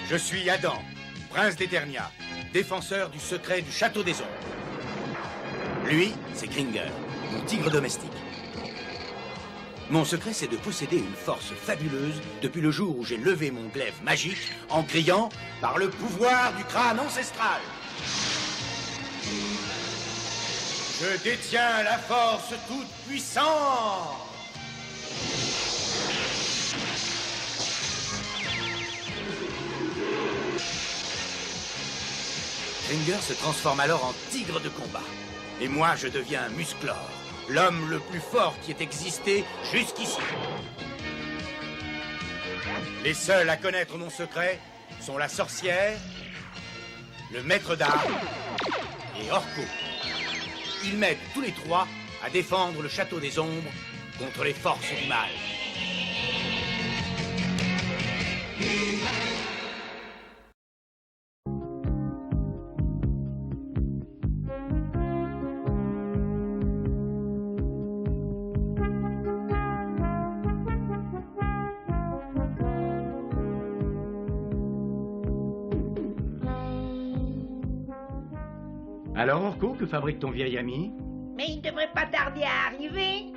Je suis Adam, prince d'Eternia, défenseur du secret du château des ombres. Lui, c'est Kringer, mon tigre domestique. Mon secret, c'est de posséder une force fabuleuse depuis le jour où j'ai levé mon glaive magique en criant « Par le pouvoir du crâne ancestral !» Je détiens la force toute puissante. Kringer se transforme alors en tigre de combat. Et moi, je deviens Musclor, l'homme le plus fort qui ait existé jusqu'ici. Les seuls à connaître mon secret sont la sorcière, le maître d'armes et Orko. Ils m'aident tous les trois à défendre le château des ombres contre les forces du mal. Alors, Orko, que fabrique ton vieil ami? Mais il devrait pas tarder à arriver.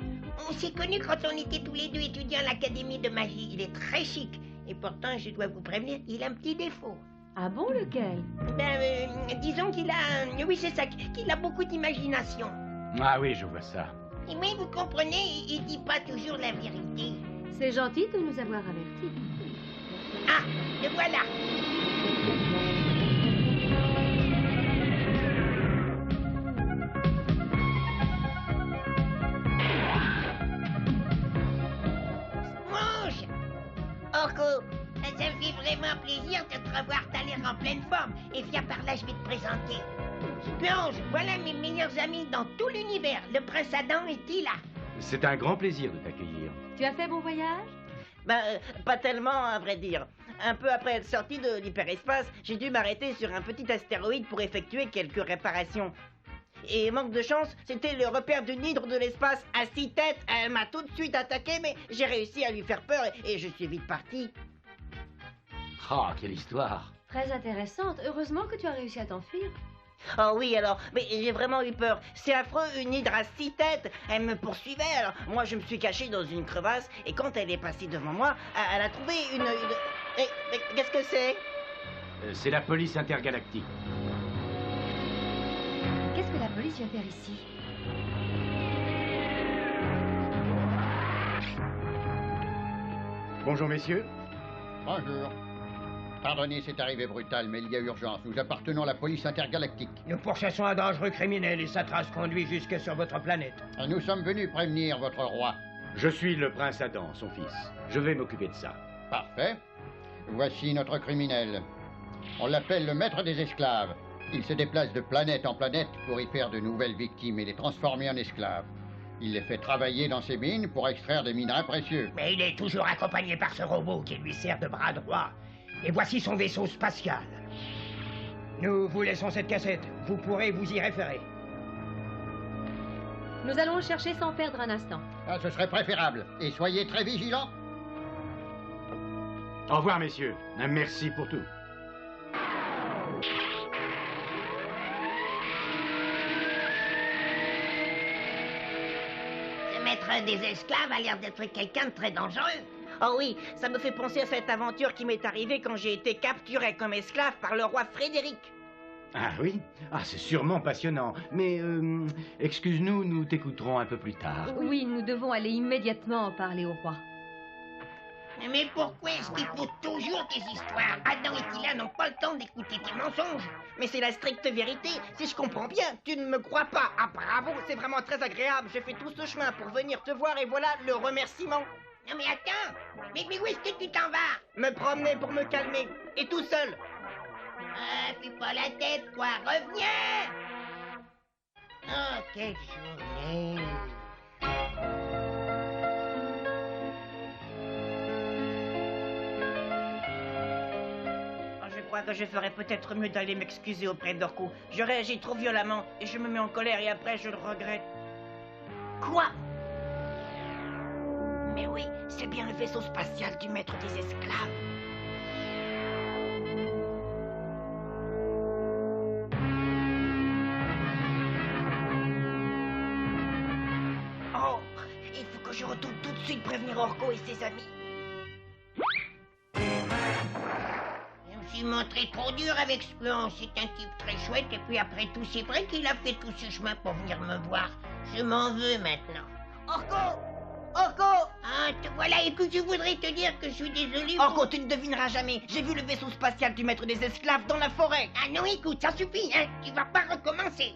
On s'est connus quand on était tous les deux étudiants à l'académie de magie. Il est très chic. Et pourtant, je dois vous prévenir, il a un petit défaut. Ah bon, lequel? Disons qu'il a... Oui, c'est ça, qu'il a beaucoup d'imagination. Ah oui, je vois ça. Et oui, vous comprenez, il dit pas toujours la vérité. C'est gentil de nous avoir avertis. Ah, le voilà. Orko, ça me fait vraiment plaisir de te revoir, t'as l'air en pleine forme. Et viens par là, je vais te présenter. Sponge, voilà mes meilleurs amis dans tout l'univers, le prince Adam et Tila. C'est un grand plaisir de t'accueillir. Tu as fait bon voyage? Pas tellement, à vrai dire. Un peu après être sorti de l'hyperespace, j'ai dû m'arrêter sur un petit astéroïde pour effectuer quelques réparations. Et manque de chance, c'était le repère d'une hydre de l'espace à 6 têtes. Elle m'a tout de suite attaqué, mais j'ai réussi à lui faire peur et je suis vite parti. Oh, quelle histoire! Très intéressante. Heureusement que tu as réussi à t'enfuir. Oh oui, alors, mais j'ai vraiment eu peur. C'est affreux, une hydre à 6 têtes. Elle me poursuivait, alors moi je me suis caché dans une crevasse et quand elle est passée devant moi, elle a trouvé une... qu'est-ce que c'est? C'est la police intergalactique. Qu'est-ce que la police vient faire ici? Bonjour, messieurs. Bonjour. Pardonnez cette arrivée brutale, mais il y a urgence. Nous appartenons à la police intergalactique. Nous pourchassons un dangereux criminel et sa trace conduit jusque sur votre planète. Nous sommes venus prévenir votre roi. Je suis le prince Adam, son fils. Je vais m'occuper de ça. Parfait. Voici notre criminel. On l'appelle le maître des esclaves. Il se déplace de planète en planète pour y faire de nouvelles victimes et les transformer en esclaves. Il les fait travailler dans ses mines pour extraire des minerais précieux. Mais il est toujours accompagné par ce robot qui lui sert de bras droit. Et voici son vaisseau spatial. Nous vous laissons cette cassette. Vous pourrez vous y référer. Nous allons le chercher sans perdre un instant. Ah, ce serait préférable. Et soyez très vigilants. Au revoir, messieurs. Merci pour tout. Ce maître des esclaves a l'air d'être quelqu'un de très dangereux. Oh oui, ça me fait penser à cette aventure qui m'est arrivée quand j'ai été capturé comme esclave par le roi Frédéric. Ah oui? Ah, c'est sûrement passionnant. Mais, excuse-nous, nous t'écouterons un peu plus tard. Oui, nous devons aller immédiatement en parler au roi. Mais pourquoi est-ce qu'il faut toujours des histoires? Adam et Tila n'ont pas le temps d'écouter tes mensonges. Mais c'est la stricte vérité. Si je comprends bien, tu ne me crois pas. Ah bravo, c'est vraiment très agréable. J'ai fait tout ce chemin pour venir te voir et voilà le remerciement. Non mais attends, mais où est-ce que tu t'en vas? Me promener pour me calmer. Et tout seul. Ah, fais pas la tête, quoi, reviens! Oh, quelle journée. Je crois que je ferais peut-être mieux d'aller m'excuser auprès d'Orko. Je réagis trop violemment et je me mets en colère et après je le regrette. Quoi? Mais oui, c'est bien le vaisseau spatial du maître des esclaves. Oh, il faut que je retourne tout de suite prévenir Orko et ses amis. Je me suis montré trop dur avec Splon. C'est un type très chouette et puis après tout, c'est vrai qu'il a fait tout ce chemin pour venir me voir. Je m'en veux maintenant. Orko! Orko! Ah, te voilà, écoute, je voudrais te dire que je suis désolé. Orko, tu ne devineras jamais. J'ai vu le vaisseau spatial du maître des esclaves dans la forêt. Ah non, écoute, ça suffit, hein. Tu vas pas recommencer.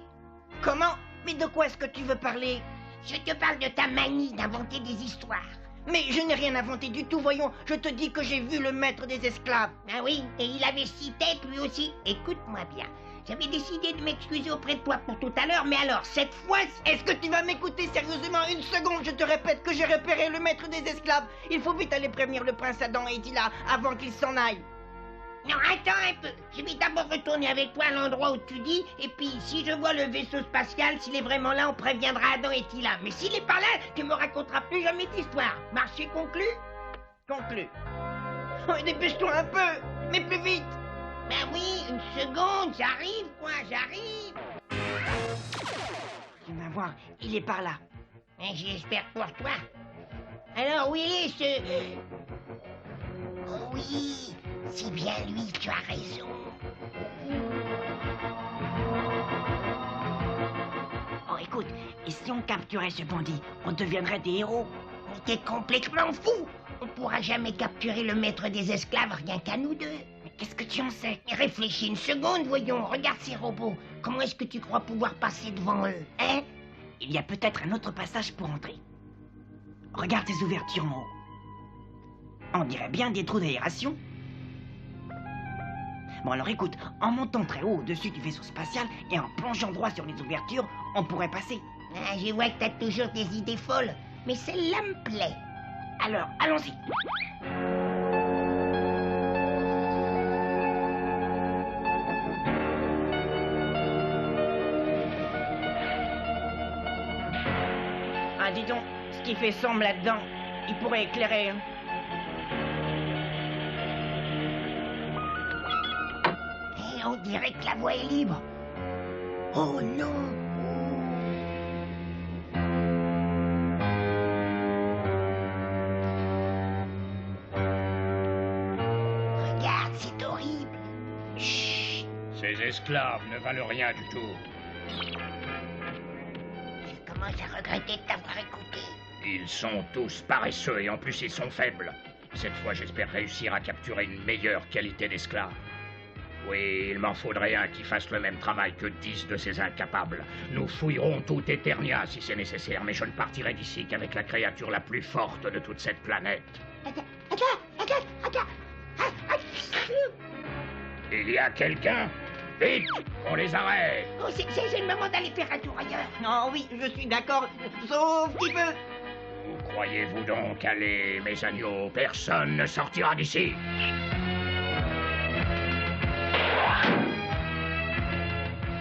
Comment? Mais de quoi est-ce que tu veux parler? Je te parle de ta manie d'inventer des histoires. Mais je n'ai rien inventé du tout, voyons. Je te dis que j'ai vu le maître des esclaves. Ah oui, et il avait 6 têtes lui aussi. Écoute-moi bien. J'avais décidé de m'excuser auprès de toi pour tout à l'heure, mais alors, cette fois... Est-ce que tu vas m'écouter sérieusement une seconde? Je te répète que j'ai repéré le maître des esclaves. Il faut vite aller prévenir le prince Adam et Tila avant qu'il s'en aille. Non, attends un peu. Je vais d'abord retourner avec toi à l'endroit où tu dis, et puis si je vois le vaisseau spatial, s'il est vraiment là, on préviendra Adam et Tila. Mais s'il est pas là, tu me raconteras plus jamais d'histoire. Marché conclu? Conclu. Oh, dépêche-toi un peu, mais plus vite. Ben oui, une seconde, j'arrive, quoi, j'arrive. Tu vas voir, il est par là. Ben, j'espère pour toi. Alors, où il est, ce... Oh oui, c'est bien lui, tu as raison. Oh, écoute, et si on capturait ce bandit, on deviendrait des héros. Mais t'es complètement fou. On pourra jamais capturer le maître des esclaves rien qu'à nous deux. Mais qu'est-ce que tu en sais? Mais réfléchis une seconde, voyons. Regarde ces robots. Comment est-ce que tu crois pouvoir passer devant eux, hein? Il y a peut-être un autre passage pour entrer. Regarde ces ouvertures en haut. On dirait bien des trous d'aération. Bon alors écoute, en montant très haut au-dessus du vaisseau spatial et en plongeant droit sur les ouvertures, on pourrait passer. Ah, je vois que t'as toujours des idées folles, mais celle-là me plaît. Alors, allons-y. Ah, dis donc, ce qui fait sombre là-dedans, il pourrait éclairer, hein. Et on dirait que la voie est libre. Oh non! Regarde, c'est horrible. Chut! Ces esclaves ne valent rien du tout. Je commence à regretter de t'avoir écouté. Ils sont tous paresseux et en plus ils sont faibles. Cette fois, j'espère réussir à capturer une meilleure qualité d'esclave. Oui, il m'en faudrait un qui fasse le même travail que 10 de ces incapables. Nous fouillerons tout Eternia si c'est nécessaire, mais je ne partirai d'ici qu'avec la créature la plus forte de toute cette planète. Il y a quelqu'un? Vite, on les arrête! Oh, c'est le moment d'aller faire un tour ailleurs. Oh oui, je suis d'accord, sauf qu'il veut. Où croyez-vous donc aller, mes agneaux? Personne ne sortira d'ici.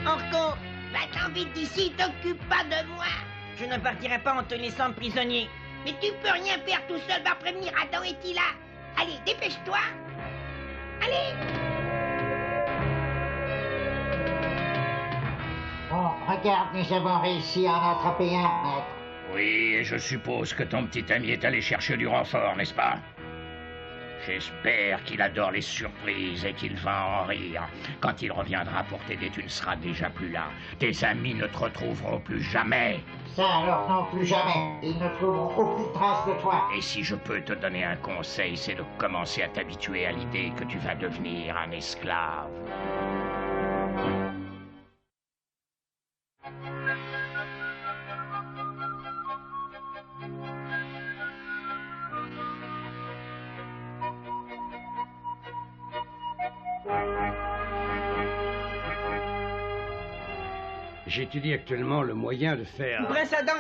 Orko, va-t'en vite d'ici, t'occupe pas de moi. Je ne partirai pas en te laissant prisonnier. Mais tu peux rien faire tout seul, va prévenir Adam et Tila. Allez, dépêche-toi. Allez. Bon, regarde, nous avons réussi à en attraper un, maître. Oui, et je suppose que ton petit ami est allé chercher du renfort, n'est-ce pas? J'espère qu'il adore les surprises et qu'il va en rire. Quand il reviendra pour t'aider, tu ne seras déjà plus là. Tes amis ne te retrouveront plus jamais. Ça alors non, plus jamais. Ils ne trouveront aucune trace de toi. Et si je peux te donner un conseil, c'est de commencer à t'habituer à l'idée que tu vas devenir un esclave. J'étudie actuellement le moyen de faire... Prince Adam,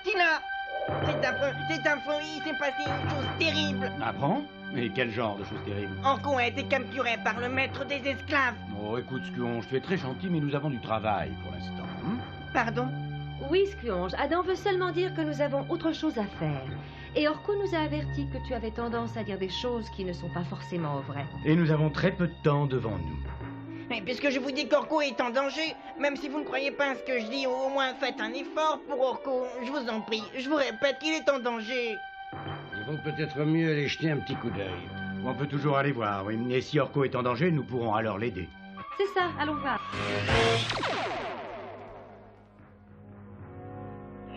Tina, c'est affreux, il s'est passé une chose terrible. Ah bon? Mais quel genre de choses terribles? Orko a été capturé par le maître des esclaves. Oh, écoute, Squionge, tu es très gentil, mais nous avons du travail pour l'instant. Pardon? Oui, Squionge, Adam veut seulement dire que nous avons autre chose à faire. Et Orko nous a avertis que tu avais tendance à dire des choses qui ne sont pas forcément vraies. Et nous avons très peu de temps devant nous. Mais puisque je vous dis qu'Orko est en danger, même si vous ne croyez pas à ce que je dis, au moins faites un effort pour Orko. Je vous en prie, je vous répète qu'il est en danger. Il vaut peut-être mieux aller jeter un petit coup d'œil. On peut toujours aller voir, oui. Et si Orko est en danger, nous pourrons alors l'aider. C'est ça, allons voir.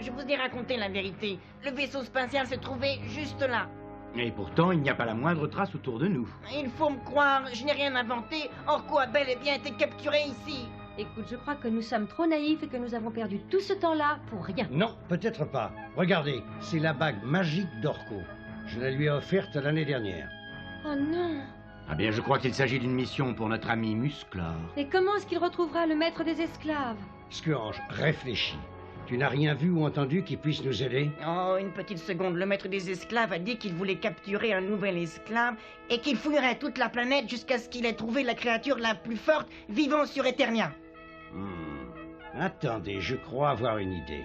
Je vous ai raconté la vérité. Le vaisseau spatial se trouvait juste là. Et pourtant, il n'y a pas la moindre trace autour de nous. Il faut me croire, je n'ai rien inventé. Orko a bel et bien été capturé ici. Écoute, je crois que nous sommes trop naïfs et que nous avons perdu tout ce temps-là pour rien. Non, peut-être pas. Regardez, c'est la bague magique d'Orko. Je la lui ai offerte l'année dernière. Oh non! Ah bien, je crois qu'il s'agit d'une mission pour notre ami Musclor. Et comment est-ce qu'il retrouvera le maître des esclaves? Squionge, réfléchis. Tu n'as rien vu ou entendu qui puisse nous aider? Oh, une petite seconde. Le maître des esclaves a dit qu'il voulait capturer un nouvel esclave et qu'il fouillerait toute la planète jusqu'à ce qu'il ait trouvé la créature la plus forte vivant sur Eternia. Attendez, je crois avoir une idée.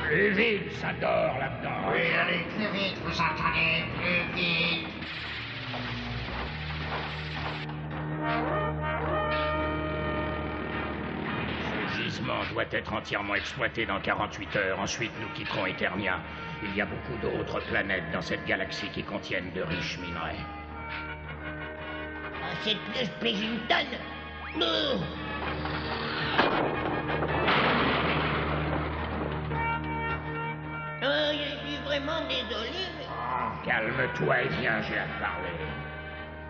Plus vite, ça dort là-dedans. Oui, allez, plus vite, vous entendez? Plus vite. Ce gisement doit être entièrement exploité dans 48 heures. Ensuite, nous quitterons Eternia. Il y a beaucoup d'autres planètes dans cette galaxie qui contiennent de riches minerais. Cette plus pèse une tonne. Non. Oh, je suis vraiment désolé, mais... Calme-toi et viens, j'ai à te parler.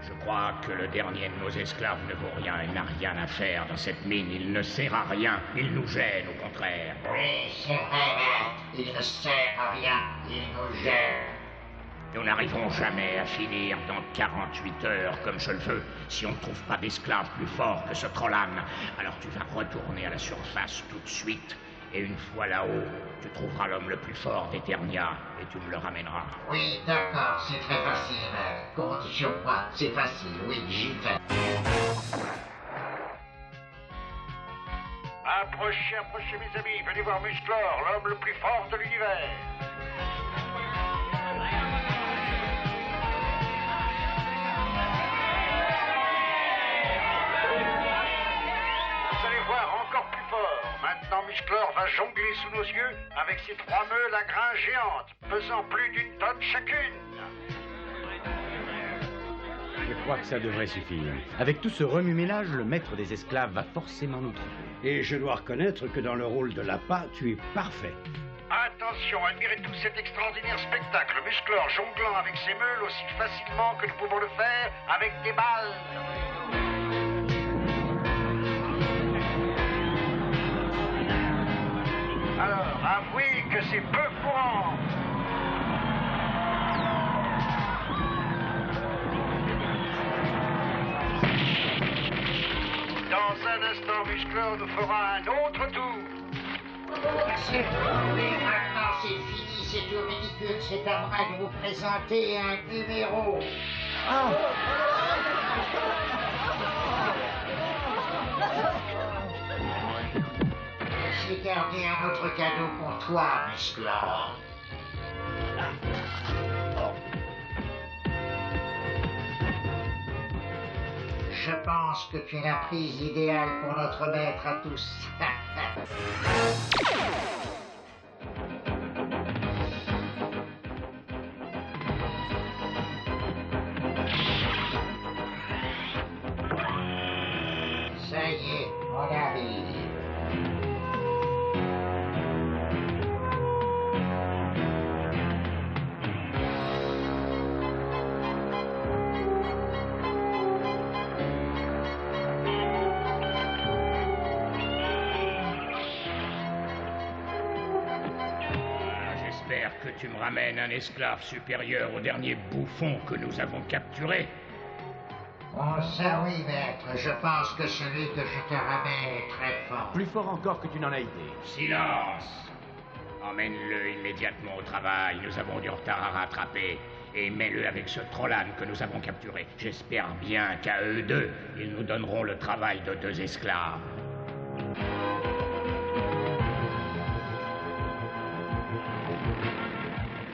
Je crois que le dernier de nos esclaves ne vaut rien. Il n'a rien à faire dans cette mine. Il ne sert à rien. Il nous gêne, au contraire. Oui, c'est vrai, Maître. Il ne sert à rien. Il nous gêne. Nous n'arriverons jamais à finir dans 48 heures comme je le veux si on ne trouve pas d'esclave plus fort que ce Trollan. Alors tu vas retourner à la surface tout de suite. Et une fois là-haut, tu trouveras l'homme le plus fort d'Eternia et tu me le ramèneras. Oui, d'accord, c'est très facile, Maître. Compte sur moi, c'est facile, oui, j'y vais. Approchez, approchez mes amis, venez voir Musclor, l'homme le plus fort de l'univers. Vous allez voir encore plus fort. Maintenant, Musclor va jongler sous nos yeux avec ses 3 meules à grains géantes, pesant plus d'1 tonne chacune. Je crois que ça devrait suffire. Avec tout ce remue-ménage, le maître des esclaves va forcément nous trouver. Et je dois reconnaître que dans le rôle de l'appât, tu es parfait. Attention, admirez tout cet extraordinaire spectacle. Musclor jonglant avec ses meules aussi facilement que nous pouvons le faire avec des balles. Alors, avouez que c'est peu courant. Dans un instant, Musclor nous fera un autre tour. C'est bon, oui, maintenant c'est fini, c'est tout ridicule. C'est à moi de vous présenter un numéro. J'ai gardé un autre cadeau pour toi, Musclor. Je pense que tu es la prise idéale pour notre maître à tous. Ça y est, on arrive. que tu me ramènes un esclave supérieur au dernier bouffon que nous avons capturé. Oh, ça oui, maître. Je pense que celui que je te ramène est très fort. Plus fort encore que tu n'en as été. Silence! Emmène-le immédiatement au travail. Nous avons du retard à rattraper. Et mets-le avec ce Trollan que nous avons capturé. J'espère bien qu'à eux deux, ils nous donneront le travail de 2 esclaves.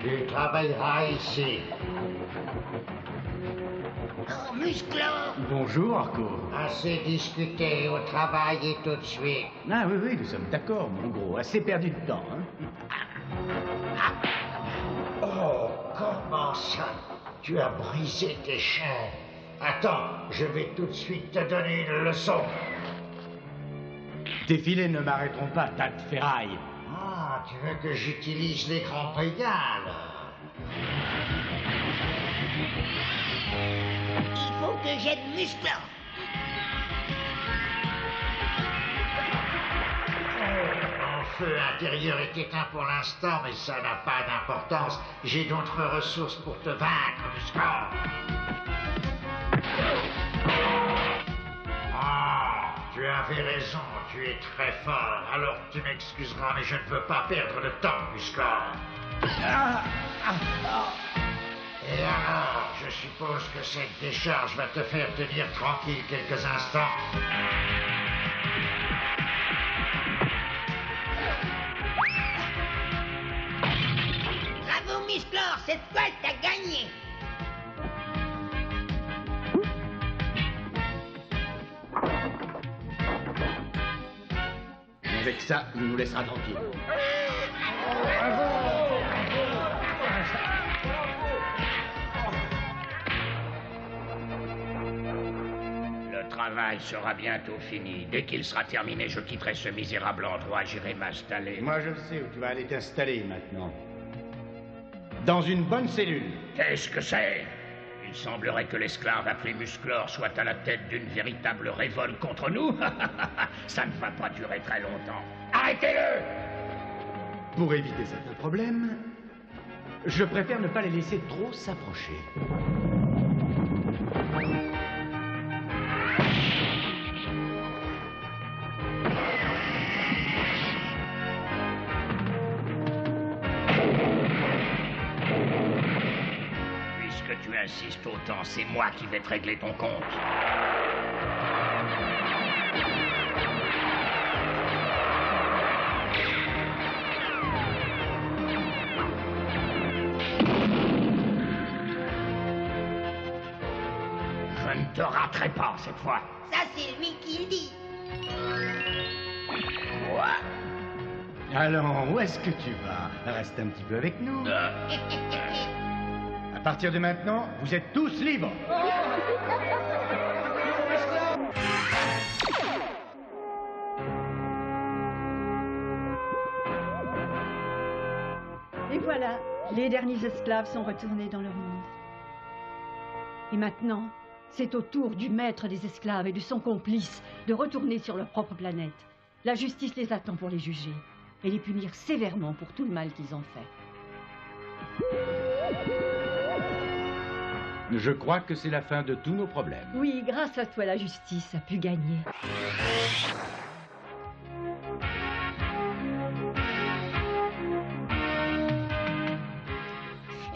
Tu travailleras ici. Oh, Musclor! Bonjour, Orko. Assez discuté, au travail et tout de suite. Ah oui, oui, nous sommes d'accord, mon gros. Assez perdu de temps, hein. Oh, comment ça? Tu as brisé tes chaînes. Attends, je vais tout de suite te donner une leçon. Tes filets ne m'arrêteront pas, tas de ferraille. Ah, tu veux que j'utilise les grands régales? Il faut que j'aide Musclor. Mon feu intérieur est éteint pour l'instant, mais ça n'a pas d'importance. J'ai d'autres ressources pour te vaincre, Musclor. Ah, tu avais raison, tu es très fort. Alors tu m'excuseras, mais je ne veux pas perdre de temps, Musclor. Et alors, je suppose que cette décharge va te faire tenir tranquille quelques instants. Bravo, Musclor! Cette fois, t'as gagné! Avec ça, il nous laissera tranquille. Le travail sera bientôt fini. Dès qu'il sera terminé, je quitterai ce misérable endroit. J'irai m'installer. Moi, je sais où tu vas aller t'installer maintenant. Dans une bonne cellule. Qu'est-ce que c'est? Il semblerait que l'esclave appelé Musclor soit à la tête d'une véritable révolte contre nous. Ça ne va pas durer très longtemps. Arrêtez-le! Pour éviter certains problèmes, je préfère ne pas les laisser trop s'approcher. Puisque tu insistes autant, c'est moi qui vais te régler ton compte. Je ne te raterai pas cette fois. Ça, c'est lui qui le dit. Alors, où est-ce que tu vas? Reste un petit peu avec nous. À partir de maintenant, vous êtes tous libres. Et voilà, les derniers esclaves sont retournés dans leur monde. Et maintenant, c'est au tour du maître des esclaves et de son complice de retourner sur leur propre planète. La justice les attend pour les juger et les punir sévèrement pour tout le mal qu'ils ont fait. Je crois que c'est la fin de tous nos problèmes. Oui, grâce à toi, la justice a pu gagner.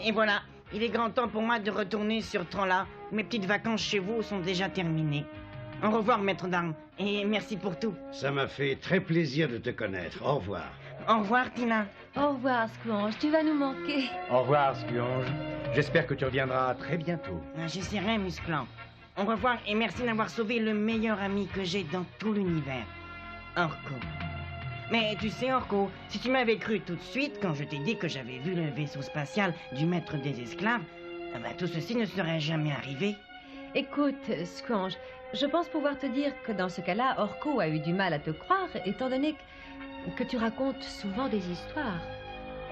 Et voilà, il est grand temps pour moi de retourner sur Trolla. Mes petites vacances chez vous sont déjà terminées. Au revoir, maître d'armes, et merci pour tout. Ça m'a fait très plaisir de te connaître. Au revoir. Au revoir, Tina. Au revoir, Squange, tu vas nous manquer. Au revoir, Squange. J'espère que tu reviendras très bientôt. J'essaierai, Musclan. Au revoir et merci d'avoir sauvé le meilleur ami que j'ai dans tout l'univers, Orko. Mais tu sais, Orko, si tu m'avais cru tout de suite quand je t'ai dit que j'avais vu le vaisseau spatial du maître des esclaves, tout ceci ne serait jamais arrivé. Écoute, Squange, je pense pouvoir te dire que dans ce cas-là, Orko a eu du mal à te croire, étant donné que tu racontes souvent des histoires.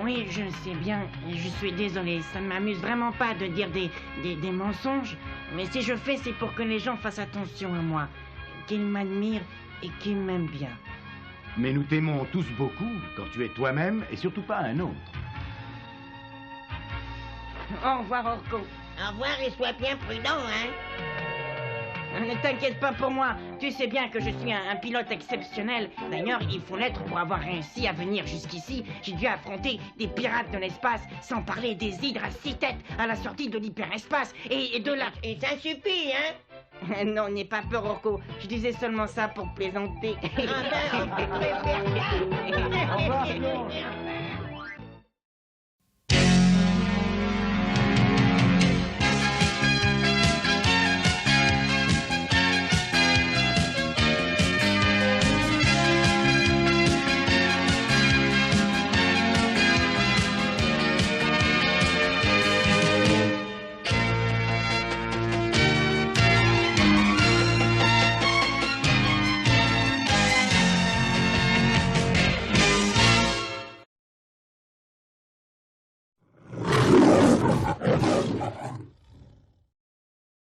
Oui, je le sais bien, et je suis désolée, ça ne m'amuse vraiment pas de dire des mensonges, mais si je fais, c'est pour que les gens fassent attention à moi, qu'ils m'admirent et qu'ils m'aiment bien. Mais nous t'aimons tous beaucoup quand tu es toi-même et surtout pas un autre. Au revoir, Orko. Au revoir et sois bien prudent, hein. Ne t'inquiète pas pour moi. Tu sais bien que je suis un pilote exceptionnel. D'ailleurs, il faut l'être pour avoir réussi à venir jusqu'ici. J'ai dû affronter des pirates de l'espace, sans parler des hydres à 6 têtes à la sortie de l'hyperespace et de la... Et ça suffit, hein. Non, n'aie pas peur, Orko. Je disais seulement ça pour plaisanter. Ah ben, on peut faire ça. Au revoir, Plonge.